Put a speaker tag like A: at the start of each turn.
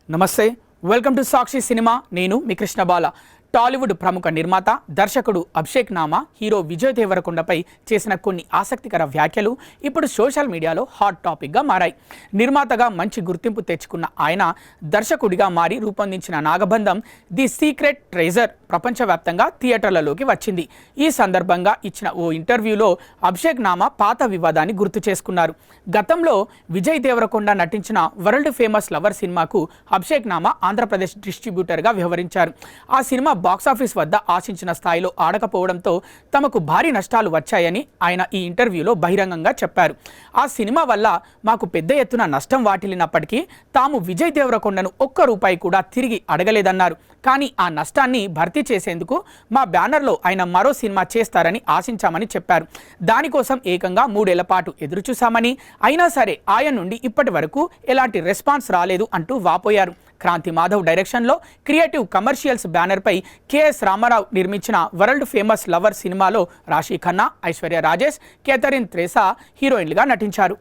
A: నమస్తే, welcome to Sakshi cinema. నేను మీ కృష్ణబాల. టాలీవుడ్ ప్రముఖ నిర్మాత దర్శకుడు అభిషేక్ నామా హీరో విజయ్ దేవరకొండపై చేసిన కొన్ని ఆసక్తికర వ్యాఖ్యలు ఇప్పుడు సోషల్ మీడియాలో హాట్ టాపిక్గా మారాయి. నిర్మాతగా మంచి గుర్తింపు తెచ్చుకున్న ఆయన దర్శకుడిగా మారి రూపొందించిన నాగబంధం ది సీక్రెట్ ట్రెజర్ ప్రపంచవ్యాప్తంగా థియేటర్లలోకి వచ్చింది. ఈ సందర్భంగా ఇచ్చిన ఓ ఇంటర్వ్యూలో అభిషేక్ నామా పాత వివాదాన్ని గుర్తు చేసుకున్నారు. గతంలో విజయ్ దేవరకొండ నటించిన వరల్డ్ ఫేమస్ లవర్ సినిమాకు అభిషేక్ నామా ఆంధ్రప్రదేశ్ డిస్ట్రిబ్యూటర్గా వ్యవహరించారు. ఆ సినిమా బాక్సాఫీస్ వద్ద ఆశించిన స్థాయిలో ఆడకపోవడంతో తమకు భారీ నష్టాలు వచ్చాయని ఆయన ఈ ఇంటర్వ్యూలో బహిరంగంగా చెప్పారు. ఆ సినిమా వల్ల మాకు పెద్ద ఎత్తున నష్టం వాటిల్లినప్పటికీ తాము విజయ్ దేవరకొండను ఒక్క రూపాయి కూడా తిరిగి అడగలేదన్నారు. కానీ ఆ నష్టాన్ని భర్తీ చేసేందుకు మా బ్యానర్లో ఆయన మరో సినిమా చేస్తారని ఆశించామని చెప్పారు. దానికోసం ఏకంగా 3 ఏళ్ల పాటు ఎదురుచూశామని, అయినా సరే ఆయన నుండి ఇప్పటి వరకు ఎలాంటి రెస్పాన్స్ రాలేదు అంటూ వాపోయారు. క్రాంతి మాధవ్ డైరెక్షన్లో క్రియేటివ్ కమర్షియల్స్ బ్యానర్పై కెఎస్ రామారావు నిర్మించిన వరల్డ్ ఫేమస్ లవర్ సినిమాలో రాశీ ఖన్నా, ఐశ్వర్య రాజేష్, కేథరిన్ త్రేసా హీరోయిన్లుగా నటించారు.